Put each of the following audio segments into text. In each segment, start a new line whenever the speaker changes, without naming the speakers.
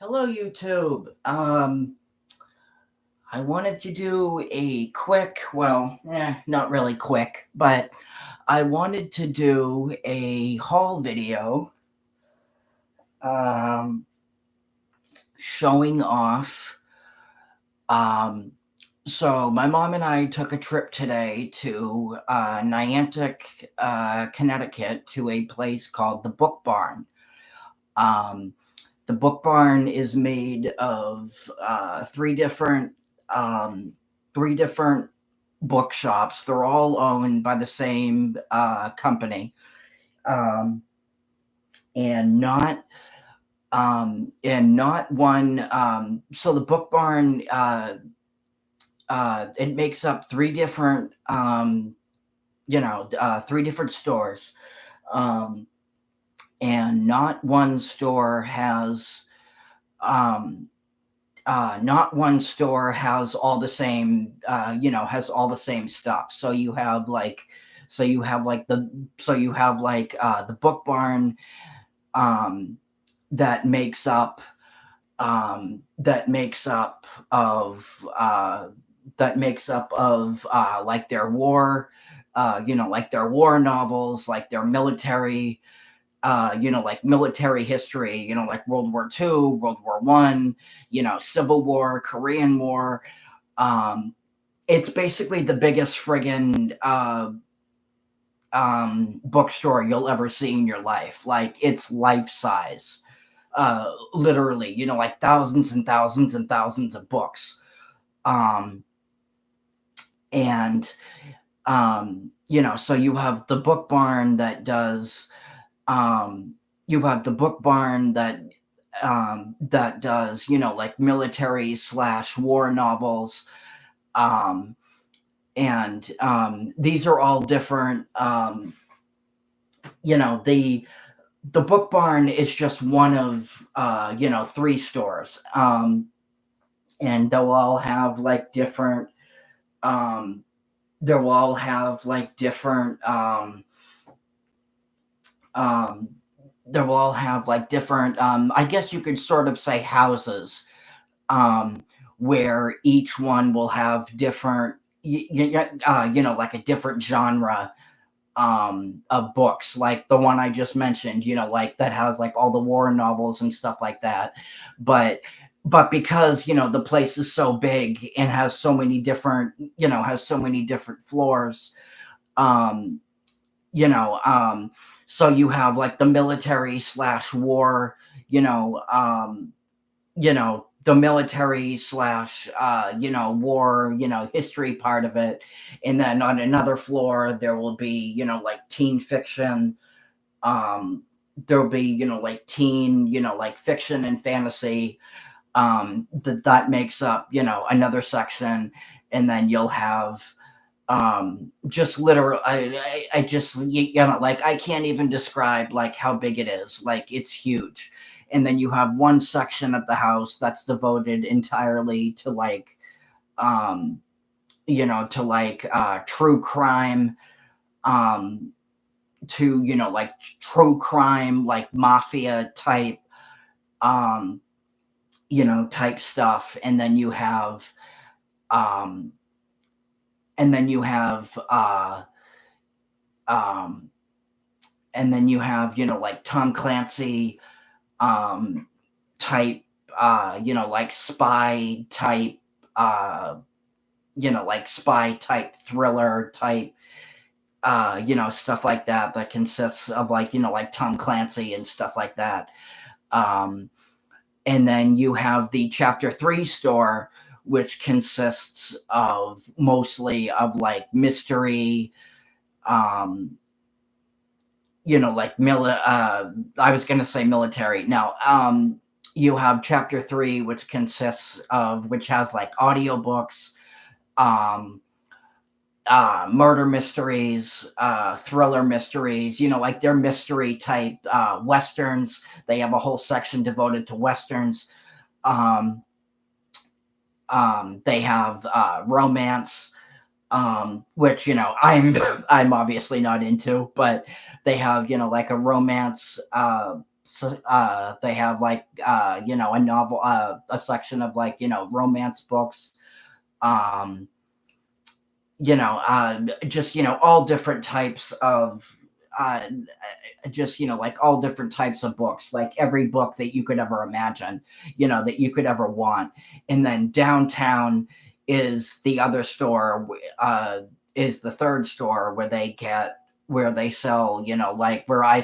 Hello, YouTube. I wanted to do a quick, not really quick, but I wanted to do a haul video um, showing off. Um, so, my mom and I took a trip today to Niantic, Connecticut, to a place called the Book Barn. Um, the Book Barn is made of three different um, three different bookshops. They're all owned by the same company, um, and not one. So the Book Barn, it makes up three different three different stores. Um, and um, not one store has all the same has all the same stuff. So you have like the Book Barn, um that makes up that makes up of like their war, like their war novels, like their military, like military history, like World War II, World War One, Civil War, Korean War. It's basically the biggest friggin' bookstore you'll ever see in your life. Like, it's life size, literally. Like thousands and thousands and thousands of books. Um, and so you have the Book Barn that does. You have the Book Barn that does, like military slash war novels. Um, and These are all different. The Book Barn is just one of three stores, and they'll all have like different. Um, they'll all have like different. Um, they will all have like different. I guess you could sort of say houses, um, where each one will have different, like a different genre of books, like the one I just mentioned, like that has like all the war novels and stuff like that. But because the place is so big and has so many different, floors, um, you know, um, so you have like the military slash war, you know, the military slash war, history part of it. And then on another floor there will be, like teen fiction. um there'll be, like teen, like fiction and fantasy. That makes up, another section. And then you'll have just literal I just like, I can't even describe like how big it is. Like, it's huge. And then you have one section of the house that's devoted entirely to like, um true crime, um to, like true crime, like mafia type, um type stuff. Um and then you have um and then you have, like Tom Clancy, um type, like spy type, uh like spy type thriller type, stuff like that, that consists of like, like Tom Clancy and stuff like that. um and then you have the chapter 3 store, which consists of mostly of like mystery, um I was going to say military. Now, you have chapter 3, which has like audiobooks, um murder mysteries, thriller mysteries, like their mystery type, westerns. They have a whole section devoted to westerns. um they have romance, which, I'm I'm obviously not into. But they have, like a romance, So, they have like a novel, a section of like romance books, um, just all different types of uh, just like all different types of books, like every book that you could ever imagine, that you could ever want. And then downtown is the other store, is the third store where they sell, like where I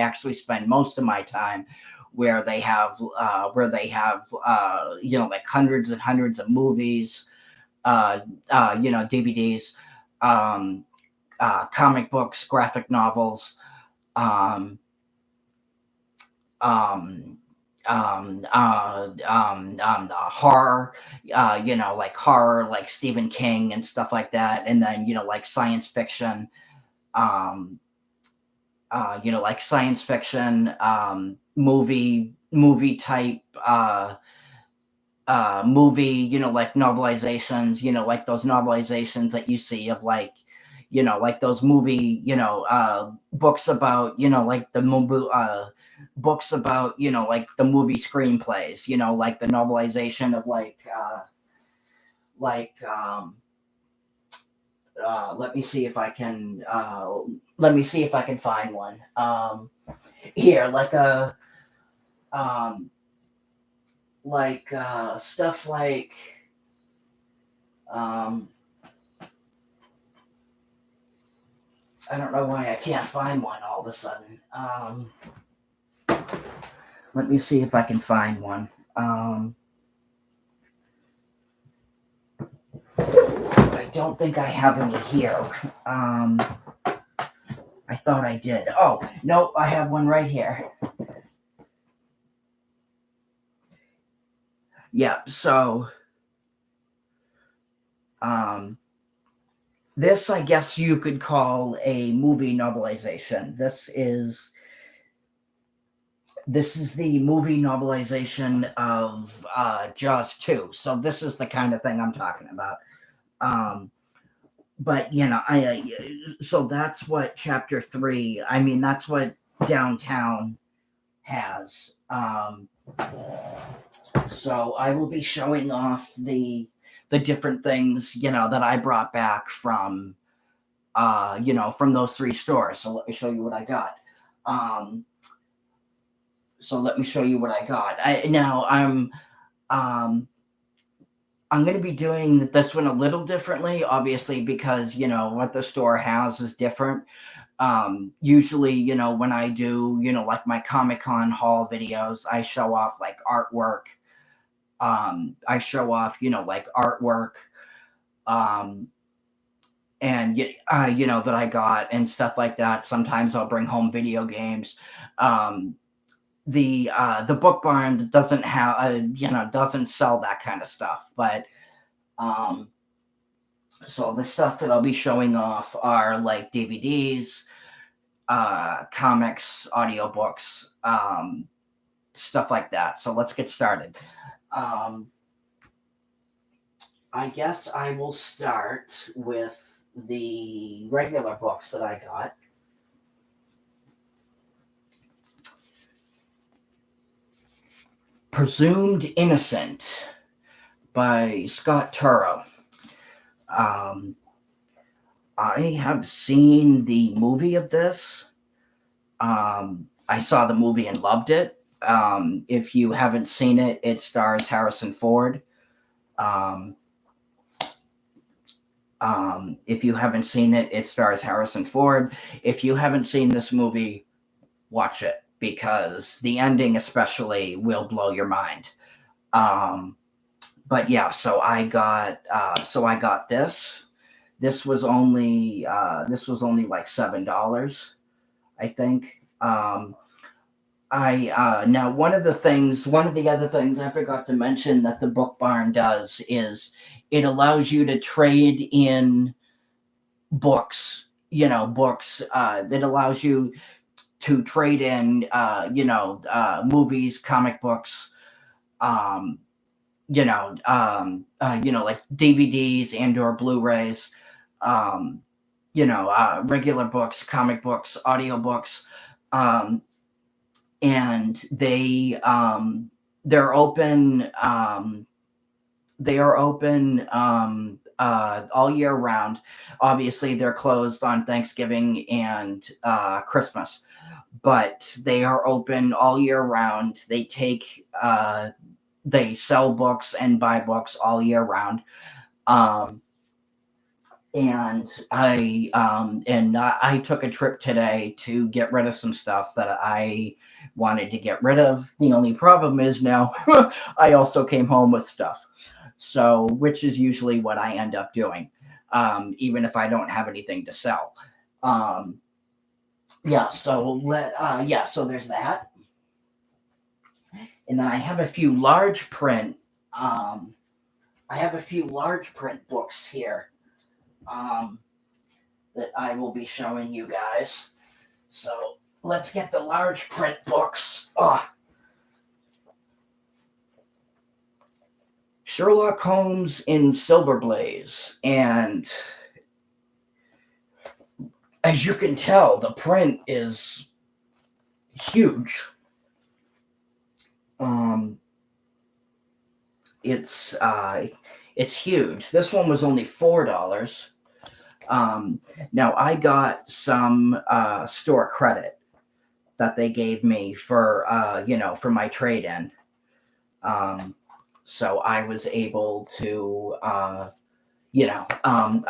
actually spend most of my time, where they have like hundreds and hundreds of movies, DVDs, um, comic books, graphic novels, um, um, horror, like horror, like Stephen King and stuff like that, and then like science fiction, um, like science fiction, movie type. Movie, like novelizations, like those novelizations that you see of like, like those movie, books about, like the movie, books about, like the movie screenplays, like the novelization of like, let me see if I can, find one. Here, um, stuff like, um, I don't know why I can't find one all of a sudden. Let me see if I can find one. I don't think I have any here. I thought I did. Oh, no, I have one right here. Yeah, so um, this, I guess you could call a movie novelization. This is the movie novelization of Jaws 2. So this is the kind of thing I'm talking about. Um, but so that's what chapter 3. I mean, that's what downtown has. So I will be showing off the different things that I brought back from from those 3 stores. So let me show you what I got. Um, so let me show you what I got. Um, I'm going to be doing this one a little differently, obviously, because what the store has is different. Usually, when I do, like my Comic Con haul videos, I show off like artwork. I show off, like artwork, um, and that I got and stuff like that. Sometimes I'll bring home video games. Um, the book barn doesn't have, doesn't sell that kind of stuff, but um, so the stuff that I'll be showing off are like DVDs, comics, audiobooks, stuff like that. So let's get started. Um, I guess I will start with the regular books that I got. Presumed Innocent by Scott Turow. Um, I have seen the movie of this. I saw the movie and loved it. If you haven't seen it, it stars Harrison Ford. Um, if you haven't seen it, it stars Harrison Ford. If you haven't seen this movie, watch it because the ending, especially, will blow your mind. Um, but yeah, so I got this. This was only like $7, I think. I Now one of the other things I forgot to mention that the Book Barn does is it allows you to trade in books. Books. It allows you to trade in, movies, comic books, um, like DVDs and or Blu-rays, um, regular books, comic books, audiobooks. Um, and they're open. They are open all year round. Obviously, they're closed on Thanksgiving and Christmas, but they are open all year round. They sell books and buy books all year round. Um, and I took a trip today to get rid of some stuff that I wanted to get rid of. The only problem is now I also came home with stuff, so which is usually what I end up doing, even if I don't have anything to sell. Um, so there's that, and then Um, I have a few large print books here. Um, that I will be showing you guys. So let's get the large print books. Oh, Sherlock Holmes in Silver Blaze. And as you can tell, the print is huge. Um, it's huge. This one was only $4. Now I got some store credit that they gave me for for my trade in. So I was able to I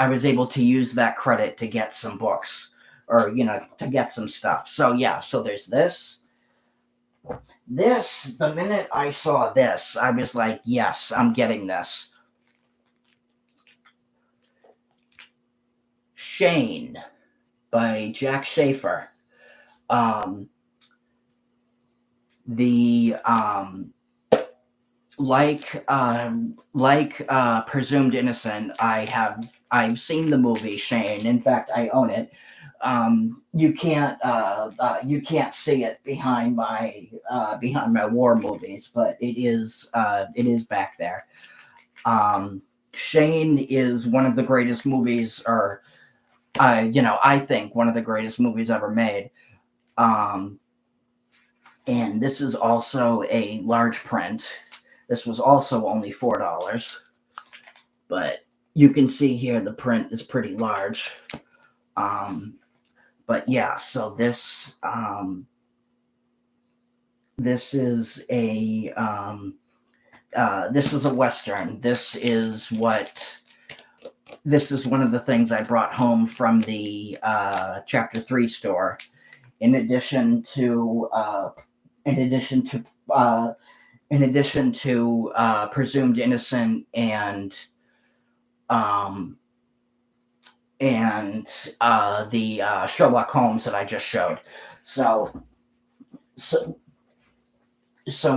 was able to use that credit to get some books, or to get some stuff. So yeah, so there's this. The minute I saw this, I was like, yes, I'm getting this. Shane by Jack Schaefer. Um, the Presumed Innocent, I've seen the movie Shane. In fact, I own it. You can't see it behind my war movies, but it is back there. Shane is one of the greatest movies, or I think one of the greatest movies ever made. And this is also a large print. This was also only $4, but you can see here the print is pretty large. But yeah, so this is a Western. This is one of the things I brought home from the Chapter 3 store. In addition to Presumed Innocent and the Sherlock Holmes that I just showed. So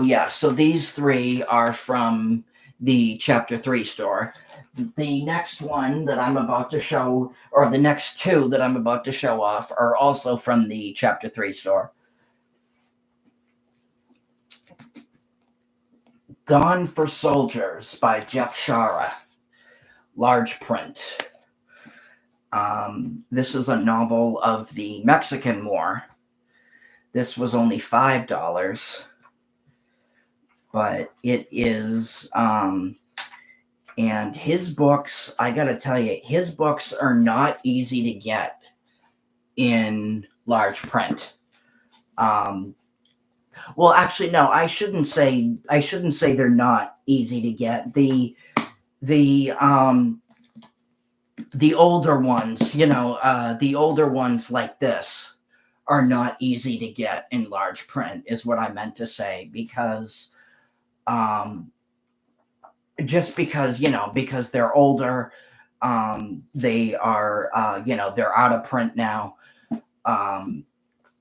yeah, so these three are from the Chapter 3 store. The next one that I'm about to show, or the next two that I'm about to show off, are also from the Chapter 3 store. Gone for Soldiers by Jeff Shara. Large print. This is a novel of the Mexican War. This was only $5, but it is, and his books, I gotta tell you, his books are not easy to get in large print. Well, actually, no, I shouldn't say they're not easy to get. The older ones, the older ones like this are not easy to get in large print, is what I meant to say, because just because because they're older, they are they're out of print now,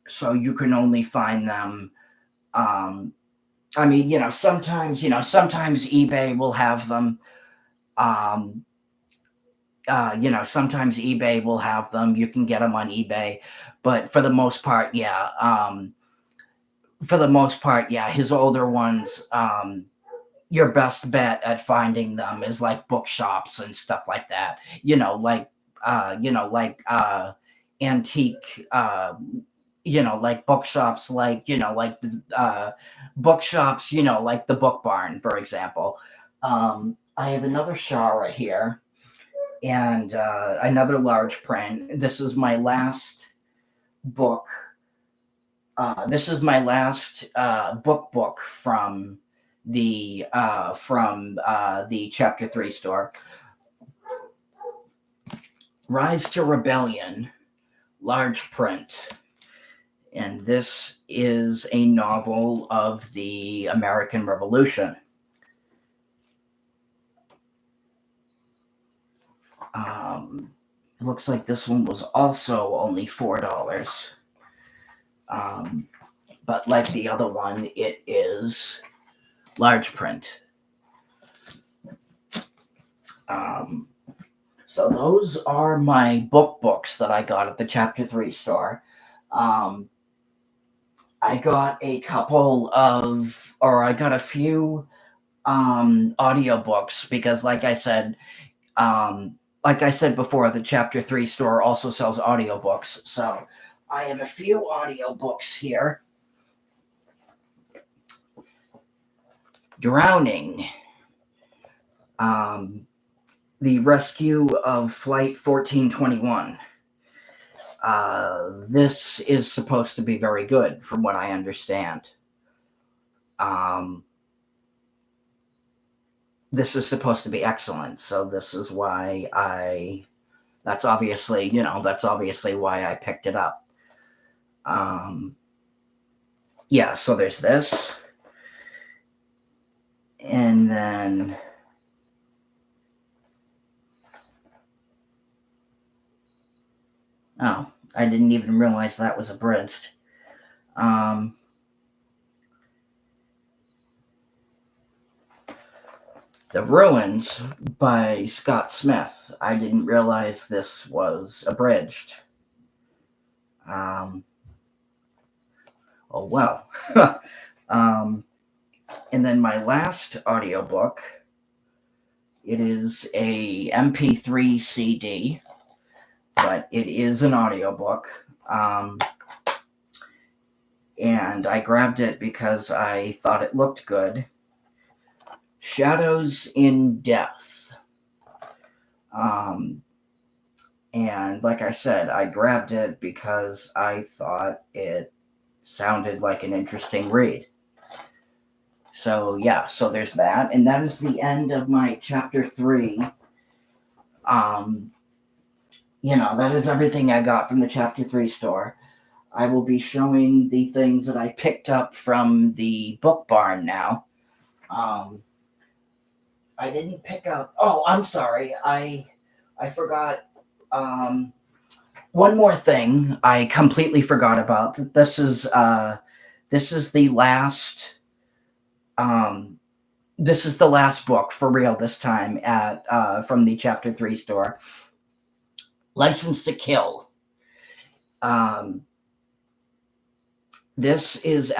so you can only find them. I mean, sometimes eBay will have them. Sometimes eBay will have them. You can get them on eBay, but for the most part, his older ones, your best bet at finding them is like bookshops and stuff like that. Like antique like bookshops, bookshops, like the Book Barn, for example. I have another Shara here, and another large print. This is my last book. This is my last book from the Chapter 3 store. Rise to Rebellion, large print. And this is a novel of the American Revolution. It looks like this one was also only $4. But like the other one, it is large print. So those are my books that I got at the Chapter 3 store. I got a few audiobooks because like I said before, the Chapter 3 store also sells audiobooks. So I have a few audiobooks here. Drowning. The Rescue of Flight 1421. This is supposed to be very good, from what I understand. This is supposed to be excellent, so this is why that's obviously why I picked it up. Yeah, so there's this. And then oh, I didn't even realize that was abridged. The Ruins by Scott Smith. I didn't realize this was abridged. Oh well. And then my last audiobook, it is a MP3 CD, but it is an audiobook. And I grabbed it because I thought it looked good. Shadows in Death. And like I said, I grabbed it because I thought it sounded like an interesting read. So yeah, so there's that. And that is the end of my Chapter 3. That is everything I got from the Chapter 3 store. I will be showing the things that I picked up from the Book Barn now. I didn't pick up. Oh, I'm sorry. I forgot. One more thing I completely forgot about. This is the last. This is the last book for real this time at from the Chapter 3 store. License to Kill. This is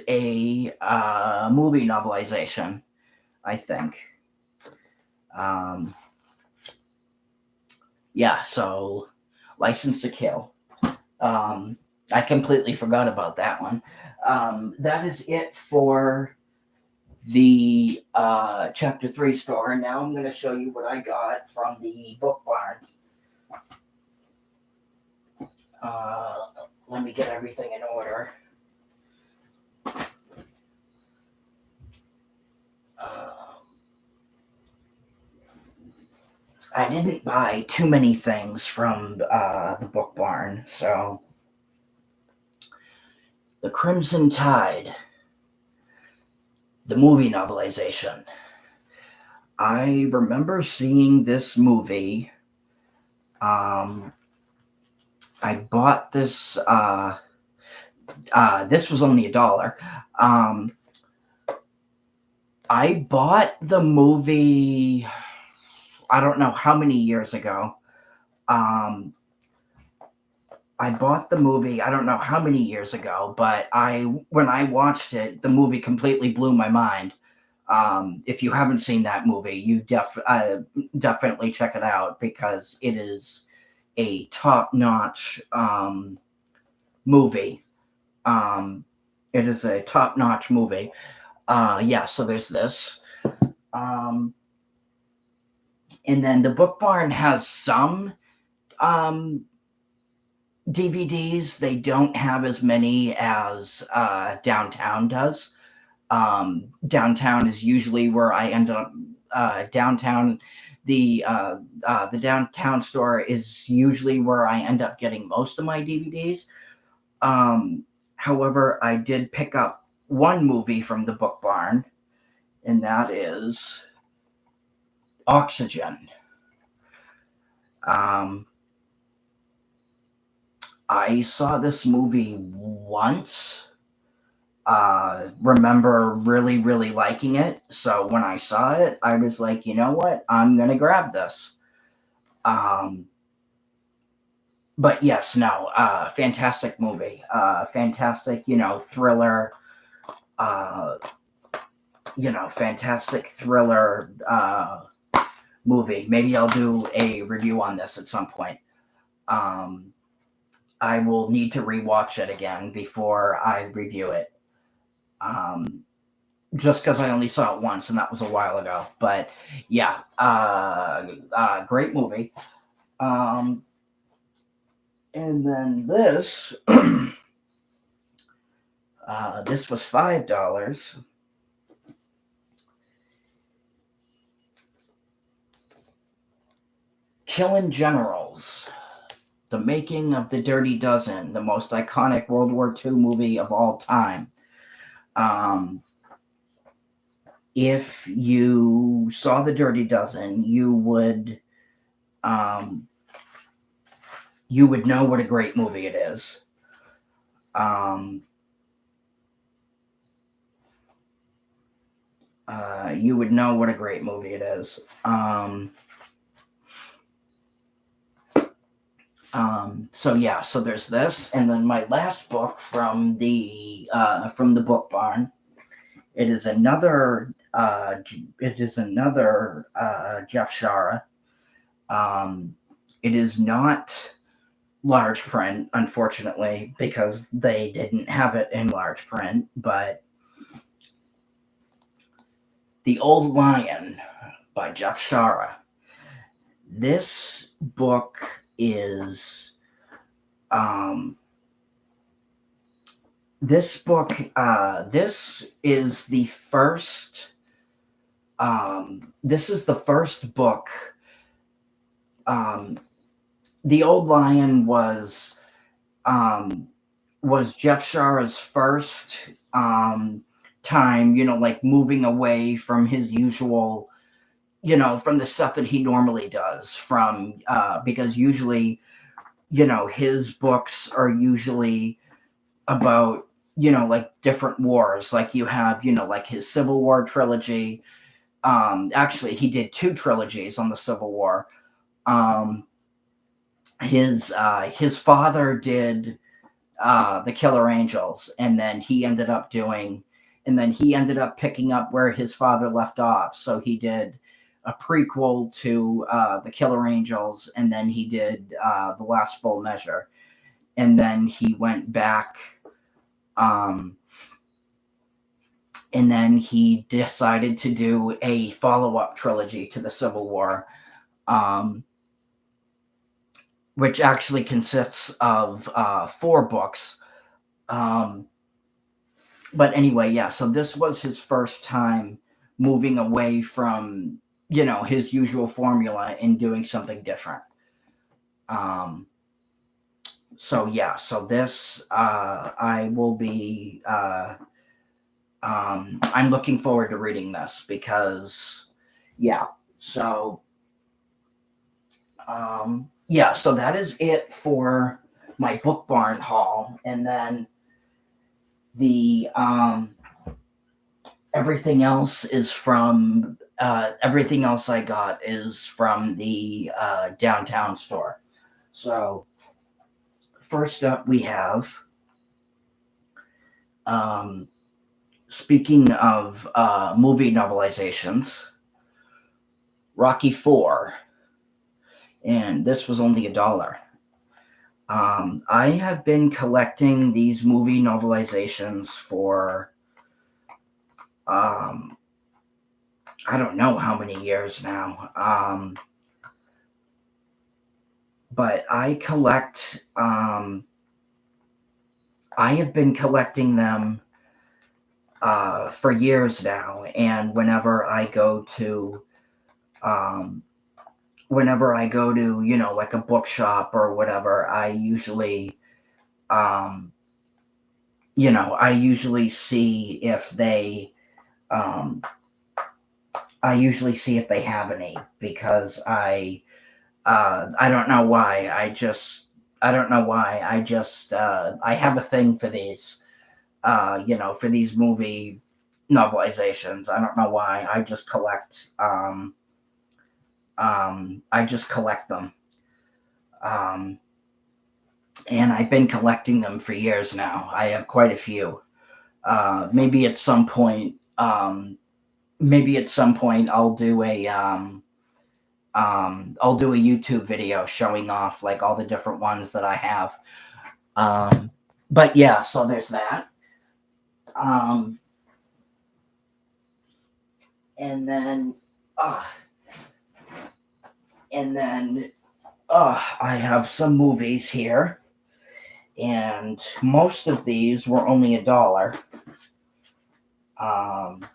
a movie novelization, I think. Yeah, so License to Kill. I completely forgot about that one. That is it for the Chapter 3 store. Now I'm going to show you what I got from the Book Barn. Let me get everything in order. I didn't buy too many things from the Book Barn, so The Crimson Tide, the movie novelization. I remember seeing this movie. I bought this. This was only $1. I bought the movie. I don't know how many years ago. I bought the movie. I don't know how many years ago, but when I watched it, the movie completely blew my mind. If you haven't seen that movie, you definitely check it out because it is a top-notch movie. Um, it is a top-notch movie. Yeah, so there's this. Um, and then the Book Barn has some um, DVDs. They don't have as many as Downtown does. Downtown is usually where I end up. Downtown, the downtown store is usually where I end up getting most of my DVDs. However, I did pick up one movie from the Book Barn, and that is Oxygen. Um, I saw this movie once. Remember really, really liking it. So when I saw it, I was like, you know what? I'm going to grab this. Um, but yes, no, fantastic movie. Fantastic, thriller. Uh, fantastic thriller movie. Maybe I'll do a review on this at some point. Um, I will need to rewatch it again before I review it. Just because I only saw it once, and that was a while ago. But yeah, great movie. And then this, this was $5. Killing Generals, The Making of the Dirty Dozen, the most iconic World War II movie of all time. If you saw the Dirty Dozen, you would know what a great movie it is. You would know what a great movie it is. So yeah, so there's this, and then my last book from the Book Barn. It is another Jeff Shara. It is not large print, unfortunately, because they didn't have it in large print, but The Old Lion by Jeff Shara. This book is this is the first book. The Old Lion was Jeff Shara's first time, like moving away from his usual, from the stuff that he normally does, because usually, his books are usually about, like different wars. Like you have, like his Civil War trilogy. Actually, he did 2 trilogies on the Civil War. His father did the Killer Angels, and then he ended up picking up where his father left off. So he did a prequel to the Killer Angels, and then he did The Last Full Measure, and then he went back, and then he decided to do a follow-up trilogy to the Civil War, which actually consists of 4 books. But anyway, yeah, so this was his first time moving away from, his usual formula and doing something different. So yeah, so this, I will be, I'm looking forward to reading this because, yeah, so, yeah, so that is it for my Book Barn haul. And then the everything else I got is from the downtown store. So first up we have, speaking of movie novelizations, Rocky IV, and this was only $1. I have been collecting these movie novelizations for I don't know how many years now. But I have been collecting them for years now, and um, whenever I go to, like a bookshop or whatever, um, I usually see if um, they have any, because I don't know why. I don't know why. I have a thing for these, for these movie novelizations. I don't know why. I just collect them. Um, and I've been collecting them for years now. I have quite a few. Maybe at some point, I'll do a YouTube video showing off like all the different ones that I have. But yeah, so there's that. Um, and then, uh, and then I have some movies here, and most of these were only $1. Um,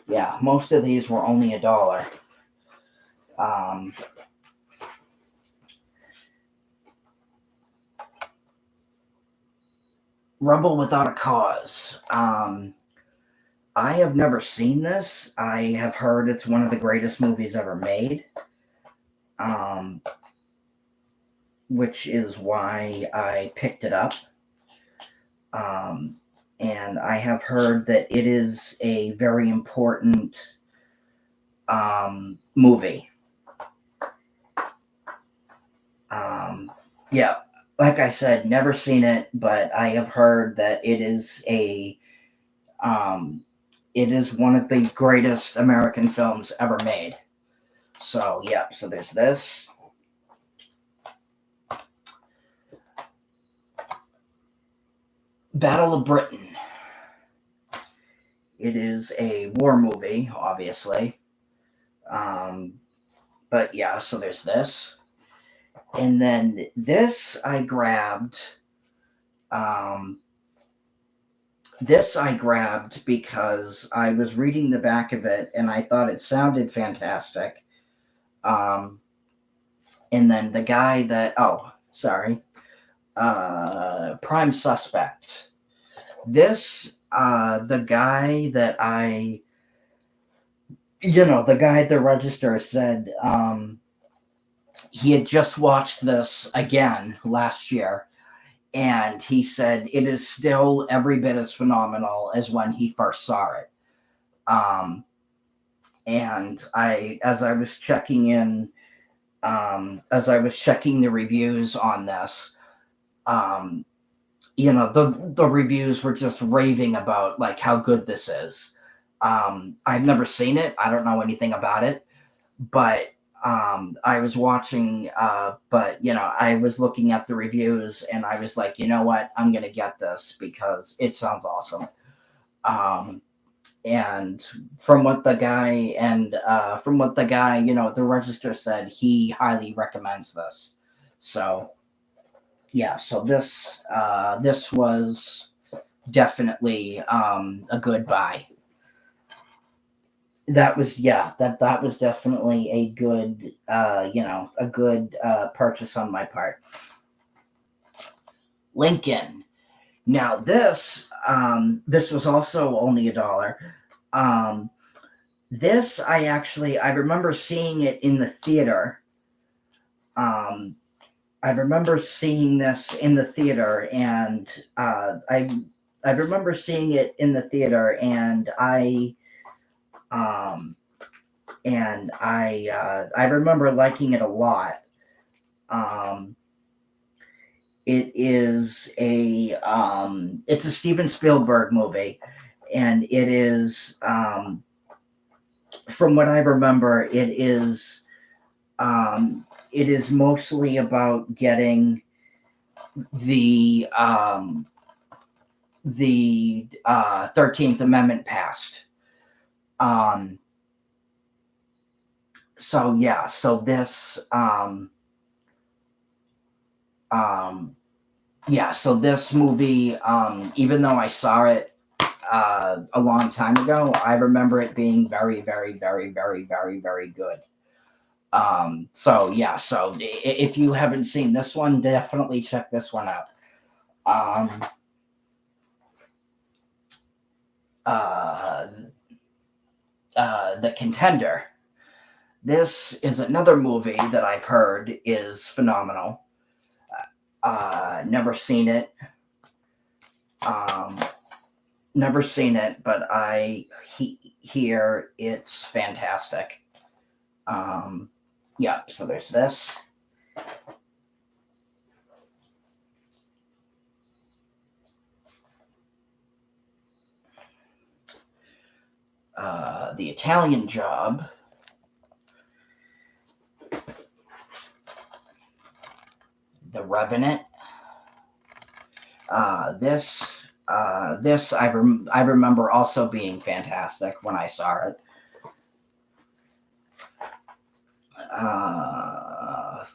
yeah, most of these were only $1. Um, Rebel Without a Cause. I have never seen this. I have heard it's one of the greatest movies ever made, um, which is why I picked it up. Um, and I have heard that it is a very important movie. Yeah, like I said, never seen it, but I have heard that it is one of the greatest American films ever made. So yeah, so there's this. Battle of Britain. It is a war movie, obviously. But yeah, so there's this. And then this I grabbed. Um, this I grabbed because I was reading the back of it and I thought it sounded fantastic. And then the guy that, Prime Suspect. The guy that the guy at the register said he had just watched this again last year, and he said it is still every bit as phenomenal as when he first saw it. And as I was checking the reviews on this, the reviews were just raving about like how good this is. I've never seen it. I don't know anything about it, but I was watching. I was looking at the reviews, and I was like, you know what, I'm gonna get this because it sounds awesome. And from what the guy at the register said, he highly recommends this. So yeah, so this was definitely a good buy. That was that was definitely a good purchase on my part. Lincoln. Now this was also only $1. This I remember seeing it in the theater. I remember seeing this in the theater, and I remember seeing it in the theater, and I remember liking it a lot. It's a Steven Spielberg movie, and it is from what I remember, it is it is mostly about getting the 13th Amendment passed. So yeah, so this so this movie, even though I saw it a long time ago, I remember it being very, very, very, very, very, very good. So yeah, so if you haven't seen this one, definitely check this one out. Uh, The Contender. This is another movie that I've heard is phenomenal. Never seen it. Never seen it, but I hear it's fantastic. Yeah, so there's this. The Italian Job. The Revenant. This I remember also being fantastic when I saw it.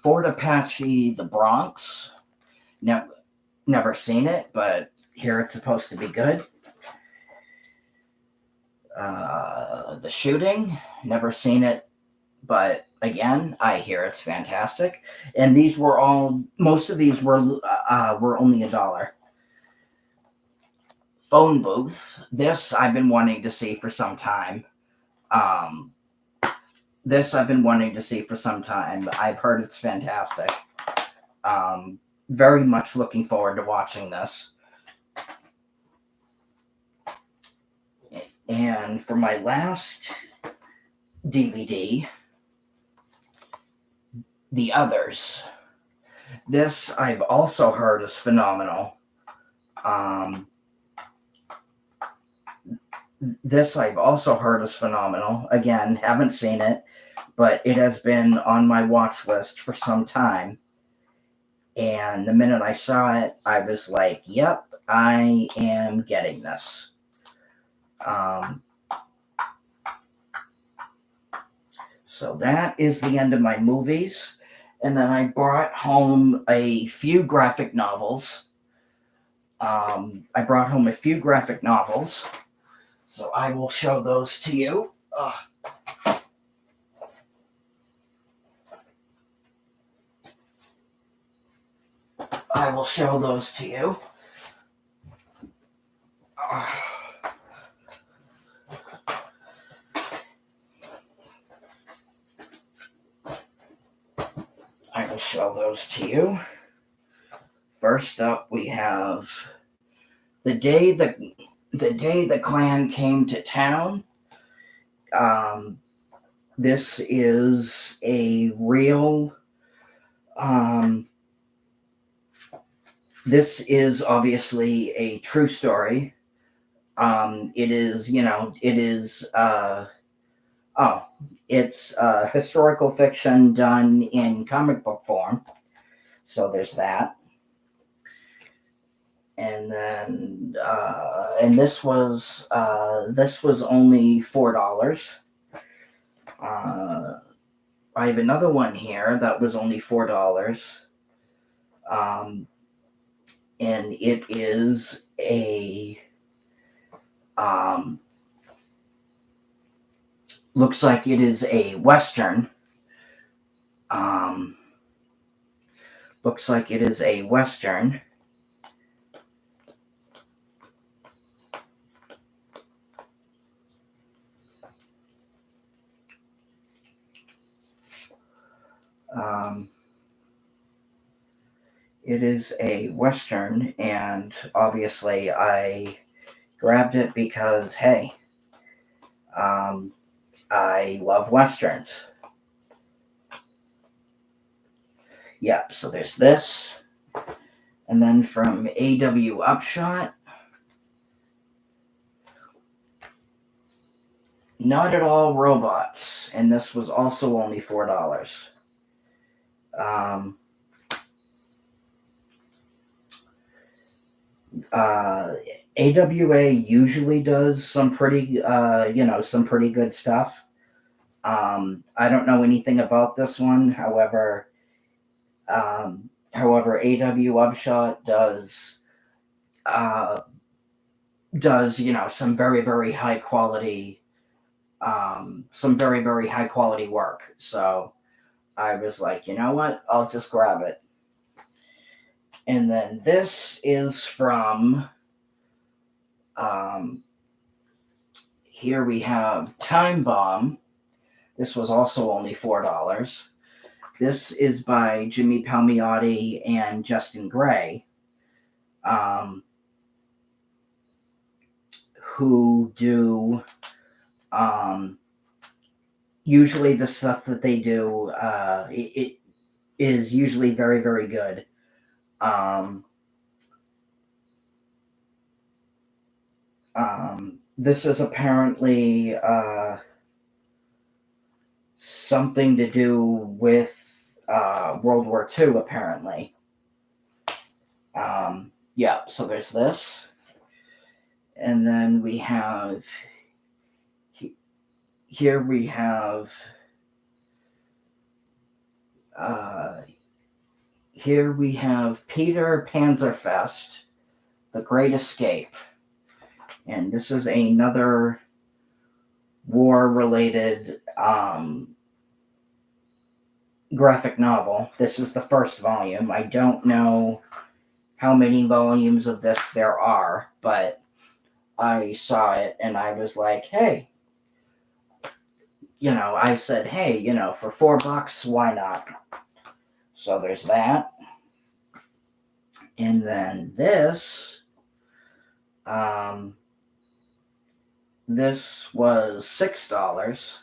Fort Apache, The Bronx. Never seen it, but hear it's supposed to be good. The Shooting. Never seen it, but again, I hear it's fantastic. And these were all. Most of these were only $1. Phone Booth. This I've been wanting to see for some time. I've heard it's fantastic. Very much looking forward to watching this. And for my last DVD, The Others. This I've also heard is phenomenal. Again, haven't seen it, but it has been on my watch list for some time. And the minute I saw it, I was like, yep, I am getting this. So that is the end of my movies. And then I brought home a few graphic novels. So I will show those to you. I will show those to you. I will show those to you. First up, we have The Day the Klan Came to Town. This is a real. This is obviously a true story. It is, it's historical fiction done in comic book form. So there's that. And then, and this was only $4. I have another one here that was only $4. And it is a, looks like it is a Western. Looks like it is a Western. It is a Western, and obviously I grabbed it because, hey, I love Westerns. Yep, so there's this. And then from AW Upshot, Not at All Robots, and this was also only $4. Um, AWA usually does some pretty, some pretty good stuff. I don't know anything about this one. However, AW Upshot uh, does some very very high quality, some very very high quality work. So I was like, you know what? I'll just grab it. And then this is from. Um, Here we have Time Bomb. This was also only $4. This is by Jimmy Palmiotti and Justin Gray, um, who do usually the stuff that they do. It is usually very very good. Um, this is apparently something to do with World War II, apparently. Yeah, so there's this. And then we have, here we have, Peter Panzerfest, The Great Escape. And this is another war-related graphic novel. This is the first volume. I don't know how many volumes of this there are, but I saw it and I was like, hey, I said, hey, for $4, why not? So there's that. And then this was $6.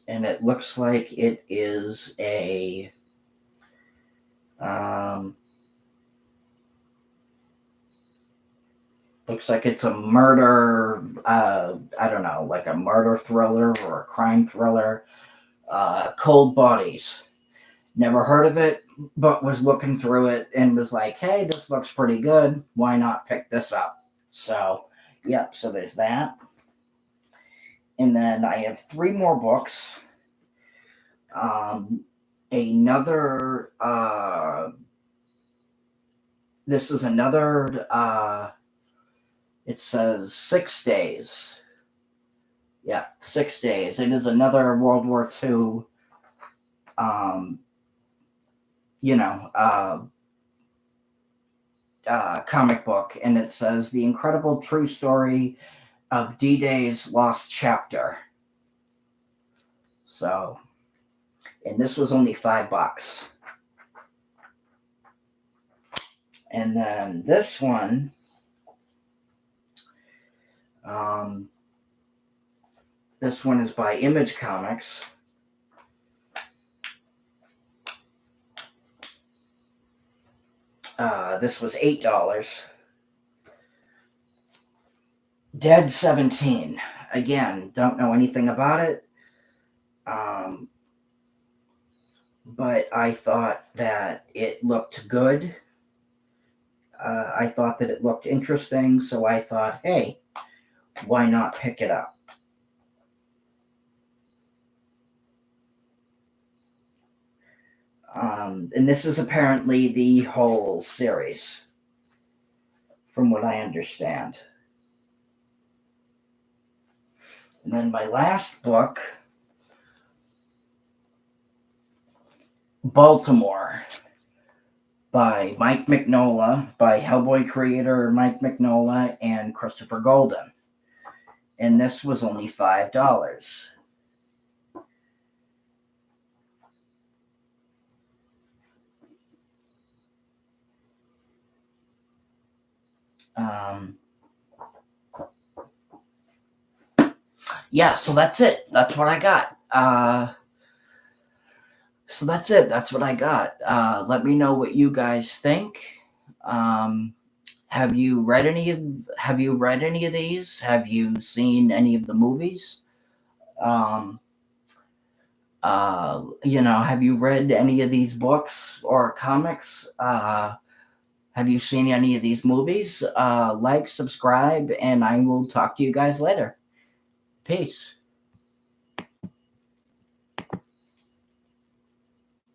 And it looks like it is a looks like it's a murder, I don't know, like a murder thriller or a crime thriller. Cold Bodies. Never heard of it, but was looking through it and was like, hey, this looks pretty good. Why not pick this up? So, yep, so there's that. And then I have 3 more books. Another, this is another, it says 6 days. Yeah, 6 days. It is another World War II, comic book, and it says The Incredible True Story of D-Day's Lost Chapter. So, and this was only $5. And then this one, is by Image Comics. This was $8. Dead 17. Again, don't know anything about it. But I thought that it looked good. I thought that it looked interesting, so I thought, hey, why not pick it up? And this is apparently the whole series, from what I understand. And then my last book, Baltimore, by Mike Mignola, by Hellboy creator Mike Mignola and Christopher Golden. And this was only $5. Yeah, so that's it. That's what I got. So that's it. That's what I got. Let me know what you guys think. Have you read any of these? Have you seen any of the movies? Have you read any of these books or comics? Have you seen any of these movies? Like, subscribe, and I will talk to you guys later. Peace.